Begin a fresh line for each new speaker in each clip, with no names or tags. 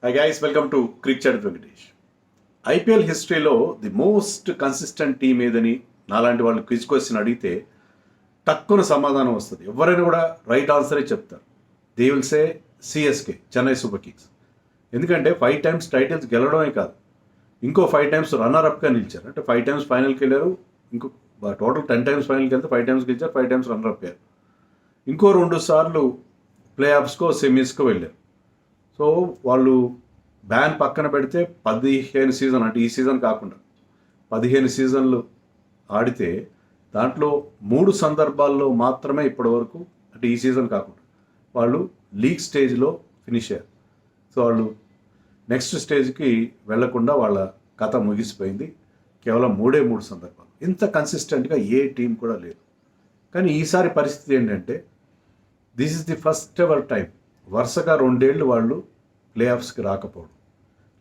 Hi guys, welcome to Cricket Chat with Venkatesh. IPL హిస్టరీలో the most consistent team ఏదని నాలాంటి వాళ్ళు quiz question అడిగితే తక్కువ సమాధానం వస్తుంది. ఎవరైనా కూడా రైట్ ఆన్సరే చెప్తారు. They will say CSK, Chennai super Kings. ఎందుకంటే 5 times టైటిల్స్ గెలవడమే కాదు, ఇంకో 5 times రన్నర్ అప్గా నిలిచారు. అంటే 5 times ఫైనల్కి వెళ్ళారు, ఇంకో టోటల్ 10 times ఫైనల్కి వెళ్తే 5 times గెలిచారు, 5 times రన్నర్ అప్ అయ్యారు. ఇంకో 2 సార్లు ప్లే ఆఫ్స్కో సెమీస్కో వెళ్ళారు. సో వాళ్ళు బ్యాన్ పక్కన పెడితే 15 సీజన్, అంటే ఈ సీజన్ కాకుండా 15 సీజన్లు ఆడితే దాంట్లో 3 సందర్భాల్లో మాత్రమే ఇప్పటివరకు, అంటే ఈ సీజన్ కాకుండా, వాళ్ళు లీగ్ స్టేజ్లో ఫినిష్ అయ్యారు. సో వాళ్ళు నెక్స్ట్ స్టేజ్కి వెళ్లకుండా వాళ్ళ కథ ముగిసిపోయింది. కేవలం 3 సందర్భాలు. ఇంత కన్సిస్టెంట్గా ఏ టీం కూడా లేదు. కానీ ఈసారి పరిస్థితి ఏంటంటే, this is the first ever time వరుసగా 2 ఏళ్ళు వాళ్ళు ప్లే ఆఫ్స్కి రాకపోవడం.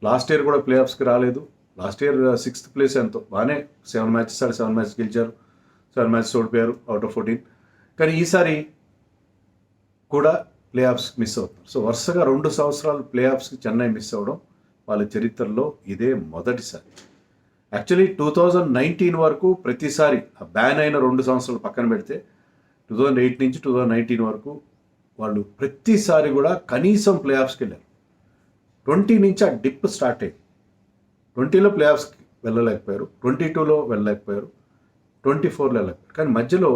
లాస్ట్ ఇయర్ కూడా ప్లే ఆఫ్స్కి రాలేదు. లాస్ట్ ఇయర్ 6th ప్లేస్ ఎంతో బాగానే 7 matches ఆడి 7 matches గెలిచారు, 7 matches ఓడిపోయారు అవుట్ ఆఫ్ 14. కానీ ఈసారి కూడా ప్లే ఆఫ్స్కి మిస్ అవుతున్నారు. సో వరుసగా 2 సంవత్సరాలు ప్లే ఆఫ్స్కి చెన్నై మిస్ అవ్వడం వాళ్ళ చరిత్రలో ఇదే మొదటిసారి. యాక్చువల్లీ 2019 వరకు ప్రతిసారి ఆ బ్యాన్ అయిన 2 సంవత్సరాలు పక్కన పెడితే 2008 నుంచి 2019 వరకు వాళ్ళు ప్రతిసారి కూడా కనీసం ప్లే ఆఫ్స్కి వెళ్ళారు. 20 నుంచి ఆ డిప్ స్టార్ట్ అయ్యింది. 20లో ప్లే ఆఫ్స్కి వెళ్ళలేకపోయారు, 22లో వెళ్ళలేకపోయారు, 24లో వెళ్ళలేకపోయారు. కానీ మధ్యలో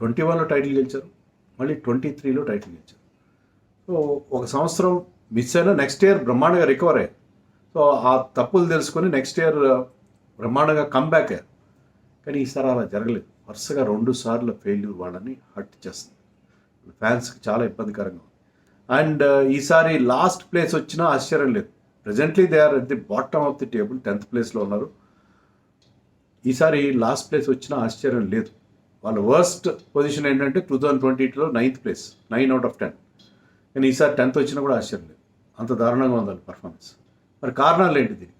21లో టైటిల్ గెలిచారు, మళ్ళీ 23లో టైటిల్ గెలిచారు. సో ఒక సంవత్సరం మిస్ అయినా నెక్స్ట్ ఇయర్ బ్రహ్మాండంగా రికవర్ అయ్యారు. సో ఆ తప్పులు తెలుసుకొని నెక్స్ట్ ఇయర్ బ్రహ్మాండంగా కమ్బ్యాక్ అయ్యారు. కానీ ఈసారి అలా జరగలేదు. వరుసగా 2 సార్లు ఫెయిల్యూర్ వాళ్ళని హర్ట్ చేస్తుంది. ఫ్యాన్స్కి చాలా ఇబ్బందికరంగా ఉంది. అండ్ ఈసారి లాస్ట్ ప్లేస్ వచ్చినా ఆశ్చర్యం లేదు. Presently they are at the bottom of the table, 10th ప్లేస్లో ఉన్నారు. ఈసారి లాస్ట్ ప్లేస్ వచ్చినా ఆశ్చర్యం లేదు. వాళ్ళ వర్స్ట్ పొజిషన్ ఏంటంటే 2022లో 9th ప్లేస్, 9 out of 10. కానీ ఈసారి 10th వచ్చినా కూడా ఆశ్చర్యం లేదు. అంత దారుణంగా ఉంది వాళ్ళ పర్ఫార్మెన్స్. మరి కారణాలు ఏంటి దీనికి?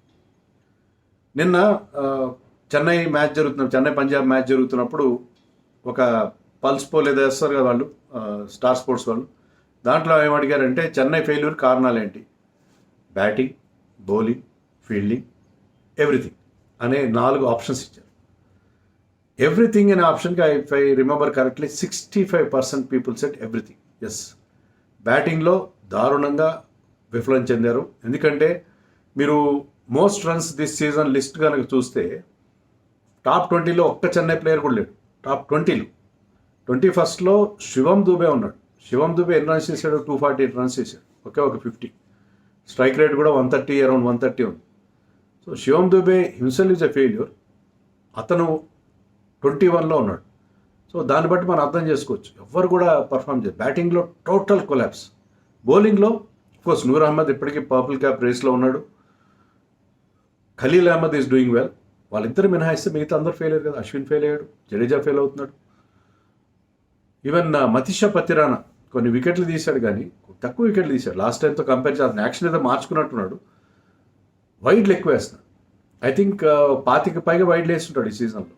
నిన్న చెన్నై పంజాబ్ మ్యాచ్ జరుగుతున్నప్పుడు ఒక పల్స్ పోల్ ఏదో వేస్తారు కదా వాళ్ళు, స్టార్ స్పోర్ట్స్ వాళ్ళు. దాంట్లో ఏమడిగారంటే చెన్నై ఫెయిల్యూర్ కారణాలు ఏంటి? బ్యాటింగ్, బౌలింగ్, ఫీల్డింగ్, ఎవ్రీథింగ్ అనే 4 ఆప్షన్స్ ఇచ్చారు. ఎవ్రీథింగ్ అనే ఆప్షన్కి if I remember correctly 65% people set everything. Yes, బ్యాటింగ్లో దారుణంగా విఫలం చెందారు. ఎందుకంటే మీరు most runs this season list కనుక చూస్తే టాప్ 20లో ఒక్క చెన్నై ప్లేయర్ కూడా లేడు. టాప్ 20లో 21st శివం దూబే ఉన్నాడు. శివం దూబే ఎన్ని రన్స్ చేశాడు? 248 రన్స్ చేశాడు, ఒక 50. స్ట్రైక్ రేట్ కూడా 130, అరౌండ్ 130 ఉంది. So Shivam Dube himself is a failure. అతను 21లో ఉన్నాడు. సో దాన్ని బట్టి మనం అర్థం చేసుకోవచ్చు, ఎవ్వరు కూడా పర్ఫామ్ చేయరు. బ్యాటింగ్లో టోటల్ కొలాప్స్. బౌలింగ్లో కోర్స్ నూర్ అహ్మద్ ఇప్పటికీ పర్పుల్ క్యాప్ రేస్లో ఉన్నాడు. Khaleel Ahmed is doing well. వాళ్ళిద్దరు మినహాయిస్తే మిగతా అందరూ ఫెయిల్ అయ్యారు కదా. అశ్విన్ ఫెయిల్ అయ్యాడు, జడేజా ఫెయిల్ అవుతున్నాడు. ఈవెన్ మతిషా పతిరానా కొన్ని వికెట్లు తీశాడు, కానీ తక్కువ వికెట్లు తీశాడు. లాస్ట్ టైంతో కంపేర్ చేసిన యాక్షన్ ఏదో మార్చుకున్నట్టున్నాడు. వైడ్లు ఎక్కువ వేస్తున్నాడు. ఐ థింక్ 25 పైగా వైడ్లు వేస్తుంటాడు ఈ సీజన్లో.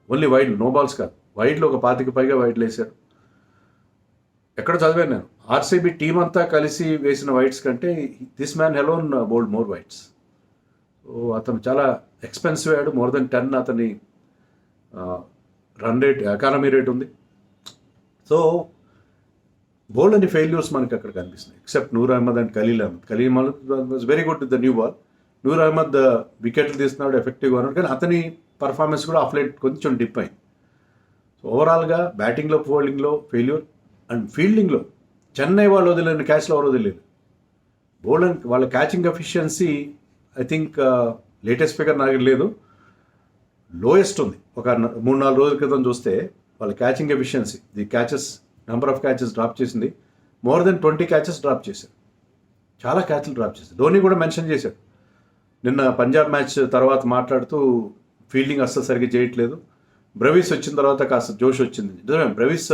ఓన్లీ వైడ్లు, నో బాల్స్ కాదు, వైడ్లు ఒక 25 పైగా వైడ్లు వేశాడు. ఎక్కడ చదివాను నేను, ఆర్సీబీ టీం అంతా కలిసి వేసిన వైడ్స్ కంటే this man alone bowled more wides. So అతను చాలా ఎక్స్పెన్సివ్ అయ్యాడు. మోర్ దెన్ 10 అతని రన్ రేట్, ఎకానమీ రేట్ ఉంది. సో బౌల్డ్ అని ఫెయిల్యూర్స్ మనకి అక్కడ కనిపిస్తున్నాయి, except Noor Ahmad and Khaleel Ahmed was very good with the new ball. Noor Ahmad వికెట్లు తీస్తున్నాడు, ఎఫెక్టివ్గా ఉన్నాడు. కానీ అతని పర్ఫార్మెన్స్ కూడా ఆఫ్ లైట్ కొంచెం డిప్ అయింది. సో ఓవరాల్గా బ్యాటింగ్లో, బౌలింగ్లో ఫెయిల్యూర్. అండ్ ఫీల్డింగ్లో చెన్నై వాళ్ళు వదిలేని క్యాచ్లో ఎవరు వదిలేదు. బౌలింగ్ వాళ్ళ catching efficiency I think latest figure నాకు లేదు, లోయెస్ట్ ఉంది. ఒక 3-4 రోజుల క్రితం చూస్తే వాళ్ళ catching efficiency, the catches, number of catches drop చేసింది. మోర్ దెన్ 20 క్యాచెస్ డ్రాప్ చేశారు. చాలా క్యాచ్లు డ్రాప్ చేశారు. ధోని కూడా మెన్షన్ చేశాడు నిన్న పంజాబ్ మ్యాచ్ తర్వాత మాట్లాడుతూ, ఫీల్డింగ్ అస్సలు సరిగ్గా చేయట్లేదు. బ్రవీస్ వచ్చిన తర్వాత కాస్త జోష్ వచ్చింది. నిజమే, బ్రవీస్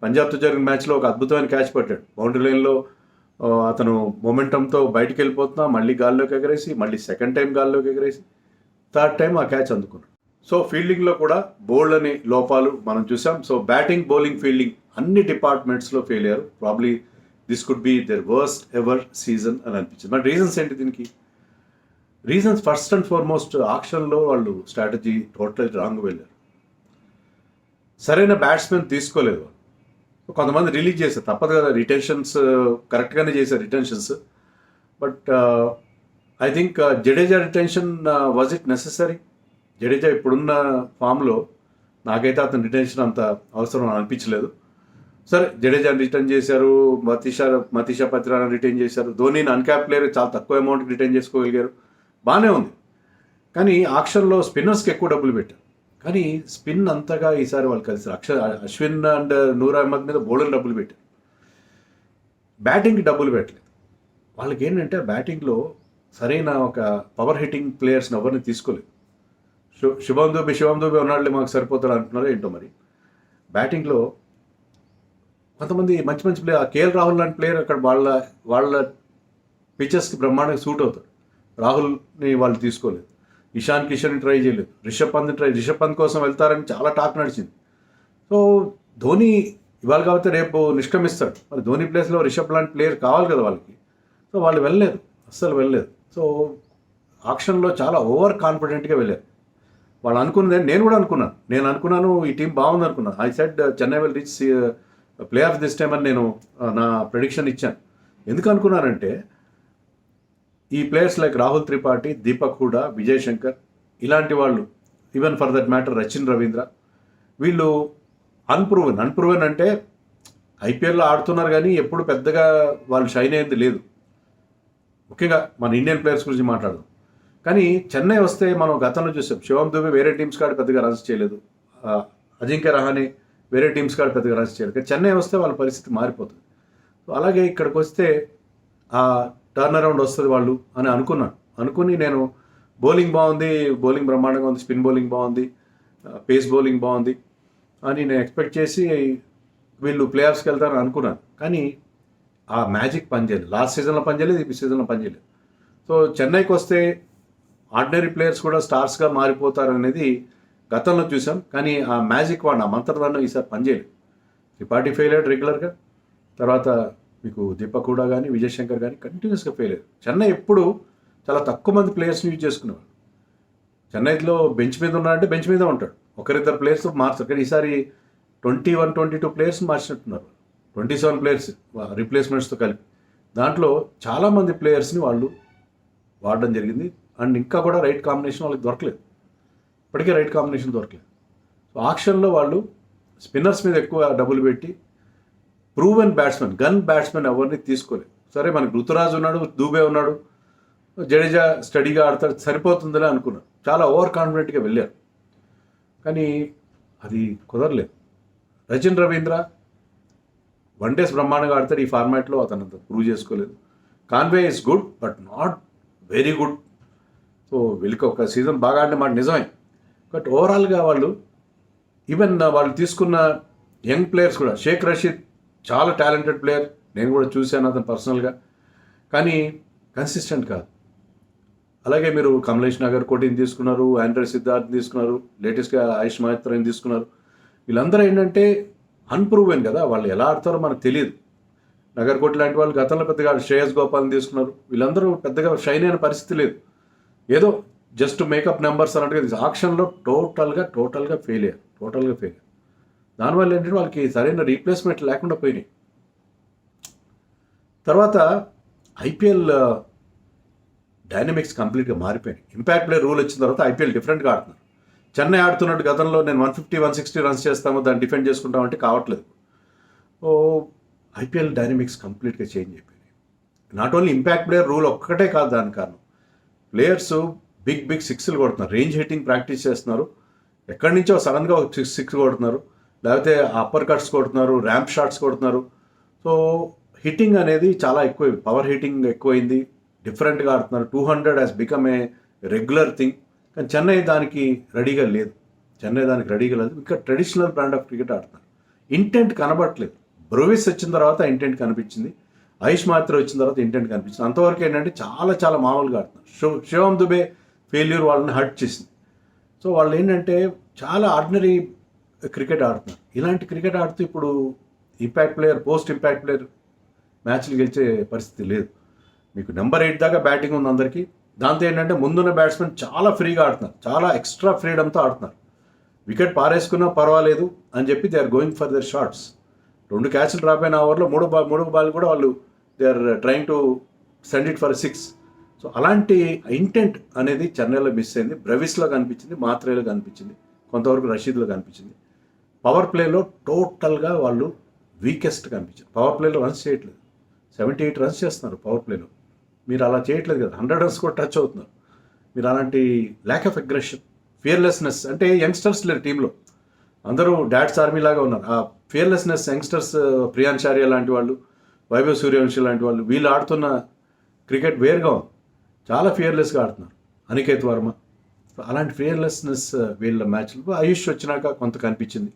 పంజాబ్తో జరిగిన మ్యాచ్లో ఒక అద్భుతమైన క్యాచ్ పట్టాడు. బౌండరీ లైన్లో అతను మొమెంటంతో బయటికి వెళ్ళిపోతున్నా మళ్ళీ గాల్లోకి ఎగరేసి, మళ్ళీ సెకండ్ టైం గాల్లోకి ఎగరేసి, థర్డ్ టైం ఆ క్యాచ్ అందుకున్నాడు. సో ఫీల్డింగ్లో కూడా బోల్డ్ అని లోపాలు మనం చూసాం. సో బ్యాటింగ్, బౌలింగ్, ఫీల్డింగ్ అన్ని డిపార్ట్మెంట్స్లో ఫెయిల్ అయ్యారు. Probably this could be the worst ever season అని అనిపించింది. మరి రీజన్స్ ఏంటి దీనికి? రీజన్స్ ఫస్ట్ అండ్ ఫార్మోస్ట్ ఆక్షన్లో వాళ్ళు స్ట్రాటజీ టోటల్ రాంగ్ వెళ్ళారు. సరైన బ్యాట్స్మెన్ తీసుకోలేదు వాళ్ళు. కొంతమంది రిలీజ్ చేశారు, తప్పదు కదా, రిటెన్షన్స్ కరెక్ట్గానే చేశారు retentions. But I think Jadeja retention was it necessary? Jadeja ఇప్పుడున్న ఫామ్లో నాకైతే అతని రిటెన్షన్ అంత అవసరం అనిపించలేదు. సరే, జడేజాని రిటర్న్ చేశారు, మతీషా పత్రాన్ని రిటైన్ చేశారు, ధోనీని అన్క్యాప్ ప్లేయర్ చాలా తక్కువ అమౌంట్కి రిటైన్ చేసుకోగలిగారు, బాగానే ఉంది. కానీ ఆక్షన్లో స్పిన్నర్స్కి ఎక్కువ డబ్బులు పెట్టారు. కానీ స్పిన్ అంతగా ఈసారి వాళ్ళు కలిసారు. అశ్విన్ అండ్ నూర్ అహ్మద్ మీద బౌలర్ డబ్బులు పెట్టారు, బ్యాటింగ్కి డబ్బులు పెట్టలేదు. వాళ్ళకి ఏంటంటే బ్యాటింగ్లో సరైన ఒక పవర్ హిట్టింగ్ ప్లేయర్స్ని ఎవరిని తీసుకోలేదు. శుభం దూబే ఉన్నాడులే మాకు సరిపోతాడు అంటున్నారో ఏంటో మరి. బ్యాటింగ్లో కొంతమంది మంచి మంచి ప్లేయర్, కేఎల్ రాహుల్ లాంటి ప్లేయర్ అక్కడ వాళ్ళ పిచెస్కి బ్రహ్మాండంగా సూట్ అవుతాడు. రాహుల్ని వాళ్ళు తీసుకోలేదు, ఇషాన్ కిషన్ని ట్రై చేయలేదు, రిషబ్ పంత్ కోసం వెళ్తారని చాలా టాక్ నడిచింది. సో ధోని ఇవాళ కాబట్టి రేపు నిష్క్రమిస్తాడు, మరి ధోని ప్లేస్లో రిషబ్ లాంటి ప్లేయర్ కావాలి కదా వాళ్ళకి. సో వాళ్ళు వెళ్ళలేదు, అస్సలు వెళ్ళలేదు. సో ఆక్షన్లో చాలా ఓవర్ కాన్ఫిడెంట్గా వెళ్ళారు. వాళ్ళు అనుకున్నది నేను కూడా అనుకున్నాను ఈ టీం బాగుంది అనుకున్నాను. I said Chennai will reach play of this time అని నేను నా ప్రెడిక్షన్ ఇచ్చాను. ఎందుకు అనుకున్నానంటే ఈ ప్లేయర్స్ లైక్ రాహుల్ త్రిపాఠి, దీపక్ హూడా, విజయ్ శంకర్ ఇలాంటి వాళ్ళు, even for that matter Rachin Ravindra, వీళ్ళు అన్ప్రూవెన్ అంటే ఐపీఎల్లో ఆడుతున్నారు కానీ ఎప్పుడు పెద్దగా వాళ్ళు షైన్ అయ్యింది లేదు. ముఖ్యంగా మన ఇండియన్ ప్లేయర్స్ గురించి మాట్లాడదాం. కానీ చెన్నై వస్తే మనం గతంలో చూసాం, శివం దుబే వేరే టీమ్స్ కాడ పెద్దగా రన్స్ చేయలేదు, అజింక్య రహానే వేరే టీమ్స్ కాడ పెద్దగా రన్స్ చేయలేదు. కానీ చెన్నై వస్తే వాళ్ళ పరిస్థితి మారిపోతుంది. సో అలాగే ఇక్కడికి వస్తే ఆ టర్న్ అరౌండ్ వస్తుంది వాళ్ళు అని అనుకుని నేను బౌలింగ్ బాగుంది, బౌలింగ్ బ్రహ్మాండంగా ఉంది, స్పిన్ బౌలింగ్ బాగుంది, పేస్ బౌలింగ్ బాగుంది అని నేను ఎక్స్పెక్ట్ చేసి వీళ్ళు ప్లే ఆఫ్స్కి వెళ్తారని అనుకున్నాను. కానీ ఆ మ్యాజిక్ పనిచేయలేదు. లాస్ట్ సీజన్లో పనిచేయలేదు, ఈ సీజన్లో పనిచేయలేదు. సో చెన్నైకి వస్తే ఆర్డినరీ ప్లేయర్స్ కూడా స్టార్స్గా మారిపోతారనేది గతంలో చూసాం. కానీ ఆ మ్యాజిక్ ఆ మంత్రదానం ఈసారి పనిచేయలేదు. త్రిపాఠి ఫెయిల్ అయ్యాడు రెగ్యులర్గా, తర్వాత మీకు దీపక్ హూడా కానీ విజయ్ శంకర్ కానీ కంటిన్యూస్గా ఫెయిల్ అయ్యారు. చెన్నై ఎప్పుడు చాలా తక్కువ మంది ప్లేయర్స్ని యూజ్ చేసుకునేవాడు. చెన్నైలో బెంచ్ మీద ఉన్నాడంటే బెంచ్ మీద ఉంటాడు, ఒకరిద్దరు ప్లేయర్స్తో మార్చారు. కానీ ఈసారి 21-22 ప్లేయర్స్ మార్చినట్టున్నారు, 27 ప్లేయర్స్ రీప్లేస్మెంట్స్తో కలిపి. దాంట్లో చాలామంది ప్లేయర్స్ని వాళ్ళు వాడడం జరిగింది. అండ్ ఇంకా కూడా రైట్ కాంబినేషన్ వాళ్ళకి దొరకలేదు, ఇప్పటికే రైట్ కాంబినేషన్ దొరకలేదు. సో ఆక్షన్లో వాళ్ళు స్పిన్నర్స్ మీద ఎక్కువ డబ్బులు పెట్టి ప్రూవెన్ బ్యాట్స్మెన్, గన్ బ్యాట్స్మెన్ ఎవరిని తీసుకోలేదు. సరే మనకి ఋతురాజ్ ఉన్నాడు, దూబే ఉన్నాడు, జడేజా స్టడీగా ఆడతాడు, సరిపోతుందని అనుకున్నారు. చాలా ఓవర్ కాన్ఫిడెంట్గా వెళ్ళారు, కానీ అది కుదరలేదు. రచిన్ రవీంద్ర వన్ డేస్ బ్రహ్మాండంగా ఆడతాడు, ఈ ఫార్మాట్లో అతను అంత ప్రూవ్ చేసుకోలేదు. Conway is good but not very good. So వీళ్ళకి ఒక సీజన్ బాగా ఆడిన మాట నిజమే, బట్ ఓవరాల్గా వాళ్ళు ఈవెన్ వాళ్ళు తీసుకున్న యంగ్ ప్లేయర్స్ కూడా, షేక్ రషీద్ చాలా టాలెంటెడ్ ప్లేయర్, నేను కూడా చూశాను అతను పర్సనల్గా, కానీ కన్సిస్టెంట్ కాదు. అలాగే మీరు కమలేష్ నాగర్కోటిని తీసుకున్నారు, ఆండ్రే సిద్ధార్థ్ తీసుకున్నారు, లేటెస్ట్గా ఆయుష్ మహేత్రని తీసుకున్నారు. వీళ్ళందరూ ఏంటంటే అన్ప్రూవెన్ కదా, వాళ్ళు ఎలా ఆడతారో మనకు తెలియదు. నగర్కోటి లాంటి వాళ్ళు గతంలో పెద్దగా, శ్రేయస్ గోపాల్ని తీసుకున్నారు, వీళ్ళందరూ పెద్దగా షైన్ అయిన పరిస్థితి లేదు, ఏదో జస్ట్ మేకప్ నెంబర్స్ అన్నట్టుగా ఆక్షన్లో టోటల్గా ఫెయిల్ అయ్యారు. దానివల్ల ఏంటంటే వాళ్ళకి సరైన రీప్లేస్మెంట్ లేకుండా పోయినాయి. తర్వాత ఐపీఎల్ డైనమిక్స్ కంప్లీట్గా మారిపోయినాయి. ఇంపాక్ట్ ప్లేయర్ రూల్ వచ్చిన తర్వాత ఐపీఎల్ డిఫరెంట్గా ఆడుతున్నారు. చెన్నై ఆడుతున్నట్టు గతంలో నేను 150-160 రన్స్ చేస్తాము, దాన్ని డిఫెండ్ చేసుకుంటామంటే కావట్లేదు. ఓ ఐపీఎల్ డైనమిక్స్ కంప్లీట్గా చేంజ్ అయిపోయినాయి. Not only impact player rule ఒక్కటే కాదు దాని కారణం, ప్లేయర్స్ బిగ్ సిక్స్లు కొడుతున్నారు, రేంజ్ హిట్టింగ్ ప్రాక్టీస్ చేస్తున్నారు, ఎక్కడి నుంచో సడన్గా ఒక సిక్స్ కొడుతున్నారు, లేకపోతే అప్పర్ కట్స్ కొడుతున్నారు, ర్యాంప్ షాట్స్ కొడుతున్నారు. సో హిట్టింగ్ అనేది చాలా ఎక్కువ, పవర్ హిట్టింగ్ ఎక్కువైంది, డిఫరెంట్గా ఆడుతున్నారు. 200 has become a regular thing. కానీ చెన్నై దానికి రెడీగా లేదు. ఇంకా ట్రెడిషనల్ బ్రాండ్ ఆఫ్ క్రికెట్ ఆడుతున్నారు. ఇంటెంట్ కనబడట్లేదు. బ్రూవిస్ వచ్చిన తర్వాత ఇంటెంట్ కనిపించింది, ఆయుష్ మాత్రం వచ్చిన తర్వాత ఇంటెంట్ కనిపించింది. అంతవరకు ఏంటంటే చాలా మామూలుగా ఆడుతున్నారు. శివం దుబే ఫెయిల్యూర్ వాళ్ళని హర్ట్ చేసింది. సో వాళ్ళు ఏంటంటే చాలా ఆర్డినరీ క్రికెట్ ఆడుతున్నారు. ఇలాంటి క్రికెట్ ఆడుతూ ఇప్పుడు impact player, post impact player మ్యాచ్లు గెలిచే పరిస్థితి లేదు. మీకు నెంబర్ 8 దాకా బ్యాటింగ్ ఉంది అందరికీ. దాంతో ఏంటంటే ముందున్న బ్యాట్స్మెన్ చాలా ఫ్రీగా ఆడుతున్నారు, చాలా ఎక్స్ట్రా ఫ్రీడమ్తో ఆడుతున్నారు. వికెట్ పారేసుకున్నా పర్వాలేదు అని చెప్పి they are going for their shots. 2 క్యాచ్లు డ్రాప్ అయిన ఓవర్లో మూడు బాల్ కూడా వాళ్ళు they are trying to send it for 6. So అలాంటి ఇంటెంట్ అనేది చెన్నైలో మిస్ అయింది. బ్రెవిస్లో కనిపించింది, మాత్రేలో కనిపించింది, కొంతవరకు రషీద్లో కనిపించింది. పవర్ ప్లేలో టోటల్గా వాళ్ళు వీకెస్ట్ కనిపించింది. పవర్ ప్లేలో రన్స్ చేయట్లేదు. 78 రన్స్ చేస్తున్నారు పవర్ ప్లేలో. మీరు అలా చేయట్లేదు కదా, 100 రన్స్ కూడా టచ్ అవుతున్నారు. మీరు అలాంటి ల్యాక్ ఆఫ్ అగ్రెషన్, ఫియర్లెస్నెస్, అంటే యంగ్స్టర్స్ లేరు టీంలో, అందరూ డాడ్స్ ఆర్మీ లాగా ఉన్నారు. ఆ ఫియర్లెస్నెస్ యంగ్స్టర్స్, ప్రియాన్ చారియా లాంటి వాళ్ళు, వైభవ్ సూర్యవంశీ లాంటి వాళ్ళు, వీళ్ళు ఆడుతున్న క్రికెట్ వేరుగా ఉంది. చాలా ఫియర్లెస్గా ఆడుతున్నారు. అనికేత్ వర్మ, అలాంటి ఫియర్లెస్నెస్ వీళ్ళ మ్యాచ్లో ఆయుష్ వచ్చినాక కొంత కనిపించింది.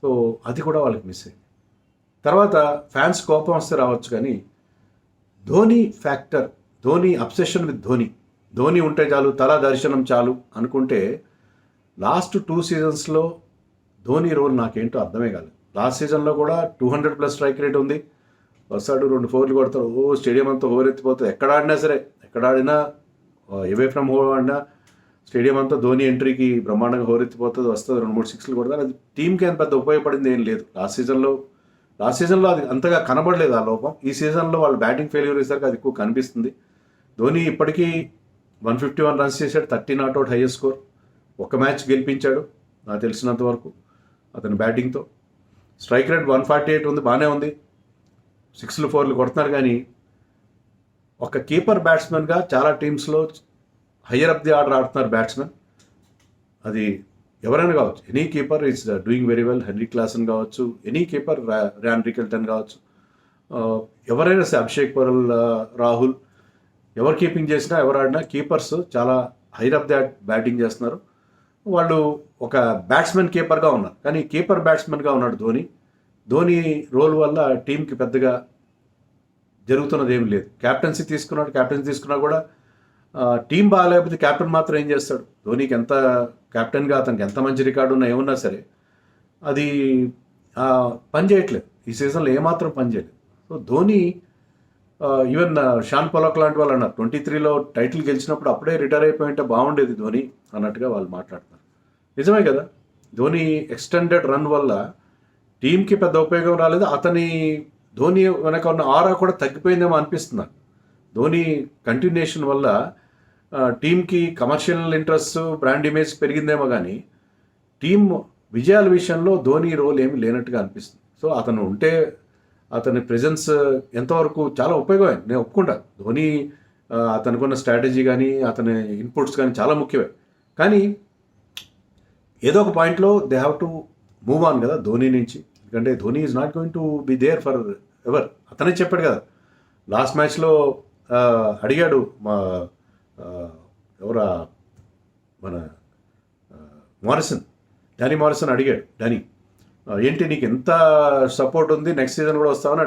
సో అది కూడా వాళ్ళకి మిస్ అయింది. తర్వాత ఫ్యాన్స్ కోపం వస్తే రావచ్చు, కానీ Dhoni factor, Dhoni obsession with Dhoni ఉంటే చాలు, తలా దర్శనం చాలు అనుకుంటే లాస్ట్ 2 సీజన్స్లో ధోని రోల్ నాకేంటో అర్థమే కాలేదు. లాస్ట్ సీజన్లో కూడా 200+ స్ట్రైక్ రేట్ ఉంది, వస్తాడు 2 4లు కొడతాడు, స్టేడియం అంతా హోరెత్తిపోతుంది. ఎక్కడ ఆడినా సరే, ఎక్కడ ఆడినా ఎవే ఫ్రమ్ హోమ్ ఆడినా స్టేడియం అంతా ధోని ఎంట్రీకి బ్రహ్మాండంగా హోరెత్తిపోతుంది, వస్తుంది, 2 3 6లు కొడతారు. అది టీంకి అంత పెద్ద ఉపయోగపడింది ఏం లేదు. లాస్ట్ సీజన్లో అది అంతగా కనబడలేదు ఆ లోపం. ఈ సీజన్లో వాళ్ళు బ్యాటింగ్ ఫెయిల్యూర్ అయ్యేసరికి అది ఎక్కువ కనిపిస్తుంది. ధోని ఇప్పటికీ 151 రన్స్ చేశాడు, 30 నాట్అవుట్ హైయెస్ట్ స్కోర్. ఒక మ్యాచ్ గెలిపించాడు నాకు తెలిసినంత వరకు అతని బ్యాటింగ్తో. స్ట్రైక్ రేట్ 148 ఉంది, బాగానే ఉంది, 6లు 4లు కొడుతున్నారు. కానీ ఒక కీపర్ బ్యాట్స్మెన్గా చాలా టీమ్స్లో హయ్యర్ అప్ ది ఆర్డర్ ఆడుతున్నారు బ్యాట్స్మెన్. అది ఎవరైనా కావచ్చు, any keeper is doing very well. Henry Klaasen కావచ్చు, ఎనీ కీపర్, ర్యాన్ రికెల్టన్ కావచ్చు, ఎవరైనా సరే, అభిషేక్ పరల్, రాహుల్, ఎవరు కీపింగ్ చేసినా, ఎవరు ఆడినా కీపర్స్ చాలా హైర్ అప్ ది బ్యాటింగ్ చేస్తున్నారు. వాళ్ళు ఒక బ్యాట్స్మెన్ కీపర్గా ఉన్నారు, కానీ కీపర్ బ్యాట్స్మెన్గా ఉన్నాడు ధోని రోల్ వల్ల టీంకి పెద్దగా జరుగుతున్నది ఏమి లేదు. క్యాప్టెన్సీ తీసుకున్నా కూడా టీం బాగాలేకపోతే కెప్టెన్ మాత్రం ఏం చేస్తాడు? ధోనికి ఎంత కెప్టెన్గా అతనికి ఎంత మంచి రికార్డు ఉన్నా ఏమున్నా సరే అది పని చేయట్లేదు. ఈ సీజన్లో ఏమాత్రం పని చేయలేదు. So Dhoni even Shaun Pollock లాంటి వాళ్ళు అన్నారు 23లో టైటిల్ గెలిచినప్పుడు అప్పుడే రిటైర్ అయిపోయింటే బాగుండేది ధోని అన్నట్టుగా వాళ్ళు మాట్లాడుతున్నారు. నిజమే కదా, ధోని ఎక్స్టెండెడ్ రన్ వల్ల టీంకి పెద్ద ఉపయోగం రాలేదు. ధోని వెనక ఉన్న ఆరా కూడా తగ్గిపోయిందేమో అనిపిస్తున్నారు. ధోని కంటిన్యూషన్ వల్ల టీంకి కమర్షియల్ ఇంట్రెస్ట్, బ్రాండ్ ఇమేజ్ పెరిగిందేమో, కానీ టీం విజయాల విషయంలో ధోని రోల్ ఏమీ లేనట్టుగా అనిపిస్తుంది. సో అతను ఉంటే అతని ప్రెజెన్స్ ఎంతవరకు చాలా ఉపయోగమే, నేను ఒప్పుకుంటా. ధోని అతనుకున్న స్ట్రాటజీ కానీ అతని ఇన్పుట్స్ కానీ చాలా ముఖ్యమే. కానీ ఏదో ఒక పాయింట్లో they have to move on కదా ధోని నుంచి. ఎందుకంటే Dhoni is not going to be there forever. అతనే చెప్పాడు కదా, లాస్ట్ మ్యాచ్లో అడిగాడు మన డానీ మారిసన్ అడిగాడు, ఏంటి నీకు ఎంత సపోర్ట్ ఉంది, నెక్స్ట్ సీజన్ కూడా వస్తామని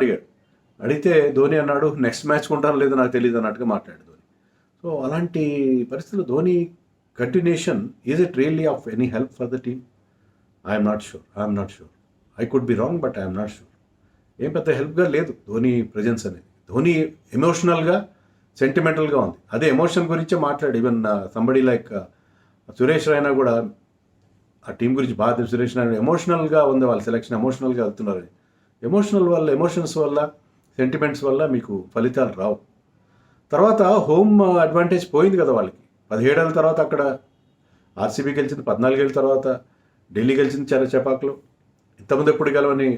అడిగితే ధోని అన్నాడు నెక్స్ట్ మ్యాచ్ కొంటాను లేదో నాకు తెలియదు అన్నట్టుగా మాట్లాడాడు ధోని. సో అలాంటి పరిస్థితుల్లో Dhoni continuation, is it really of any help for the team? I'm not sure. I could be wrong, but I'm not sure. ఏం పెద్ద హెల్ప్గా లేదు ధోని ప్రజెన్స్ అనేది. ధోని ఎమోషనల్గా, సెంటిమెంటల్గా ఉంది. అదే ఎమోషన్ గురించే మాట్లాడు. Even somebody like Suresh Raina కూడా ఆ టీం గురించి బాగా తెలుసు. సురేష్ రైనా ఎమోషనల్గా ఉంది, వాళ్ళ సెలెక్షన్ ఎమోషనల్గా వెళ్తున్నారు. ఎమోషన్స్ వల్ల, సెంటిమెంట్స్ వల్ల మీకు ఫలితాలు రావు. తర్వాత హోమ్ అడ్వాంటేజ్ పోయింది కదా వాళ్ళకి. 17 ఏళ్ళ తర్వాత అక్కడ ఆర్సీబీ గెలిచింది, 14 ఏళ్ళ తర్వాత ఢిల్లీ గెలిచింది చెపాక్లో. ఇంతకుముందు ఎప్పుడు గెలవని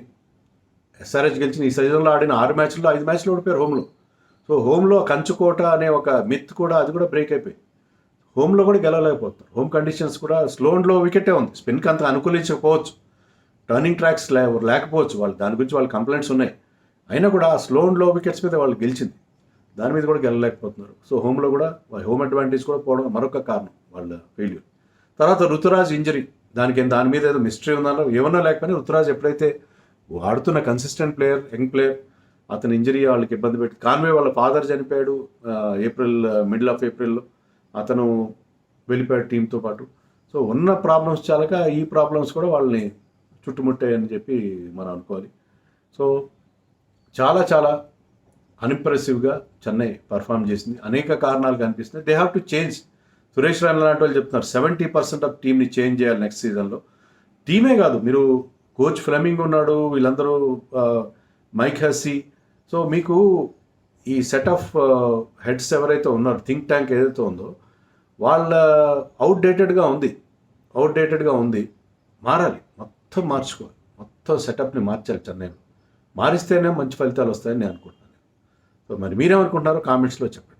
ఎస్ఆర్హెచ్ గెలిచింది. ఈ సీజన్లో ఆడిన 6 మ్యాచ్ల్లో 5 మ్యాచ్లు ఓడిపోయారు హోమ్లో. సో హోమ్లో కంచుకోట అనే ఒక మిత్ కూడా, అది కూడా బ్రేక్ అయిపోయి హోమ్లో కూడా గెలవలేకపోతారు. హోమ్ కండిషన్స్ కూడా స్లో అండ్ లో వికెటే ఉంది. స్పిన్కి అంత అనుకూలించకపోవచ్చు, టర్నింగ్ ట్రాక్స్ లేకపోవచ్చు, వాళ్ళు దాని గురించి వాళ్ళ కంప్లైంట్స్ ఉన్నాయి. అయినా కూడా ఆ స్లో అండ్ లో వికెట్స్ మీద వాళ్ళు గెలిచింది, దాని మీద కూడా గెలలేకపోతున్నారు. సో హోమ్లో కూడా హోమ్ అడ్వాంటేజ్ కూడా పోవడం మరొక కారణం వాళ్ళ ఫెయిల్యూర్. తర్వాత రుతురాజ్ ఇంజరీ, దాని మీద ఏదో మిస్టరీ ఉందన్నా ఏమన్నా లేకపోయినా రుతురాజ్ ఎప్పుడైతే ఆడుతున్న కన్సిస్టెంట్ ప్లేయర్, యంగ్ ప్లేయర్, అతని ఇంజరీ వాళ్ళకి ఇబ్బంది పెట్టి, కాన్వే వాళ్ళ ఫాదర్ చనిపోయాడు మిడిల్ ఆఫ్ ఏప్రిల్లో, అతను వెళ్ళిపోయాడు టీంతో పాటు. సో ఉన్న ప్రాబ్లమ్స్ చాలక ఈ ప్రాబ్లమ్స్ కూడా వాళ్ళని చుట్టుముట్టాయని చెప్పి మనం అనుకోవాలి. సో చాలా అన్ఇంప్రెసివ్గా చెన్నై పర్ఫామ్ చేసింది. అనేక కారణాలు కనిపిస్తున్నాయి. They have to change. Suresh Raina లాంటి వాళ్ళు చెప్తున్నారు 70% ఆఫ్ టీమ్ని చేంజ్ చేయాలి నెక్స్ట్ సీజన్లో. టీమే కాదు, మీరు కోచ్ ఫ్లెమింగ్ ఉన్నాడు, వీళ్ళందరూ మైక్ హస్సీ. సో మీకు ఈ సెట్ ఆఫ్ హెడ్స్ ఎవరైతే ఉన్నారో, థింక్ ట్యాంక్ ఏదైతే ఉందో వాళ్ళ అవుట్డేటెడ్గా ఉంది. మారాలి, మొత్తం మార్చుకోవాలి, మొత్తం సెటప్ని మార్చాలి చెన్నైలో. మారిస్తేనే మంచి ఫలితాలు వస్తాయని నేను అనుకుంటున్నాను. సో మరి మీరేమనుకుంటున్నారో కామెంట్స్లో చెప్పండి.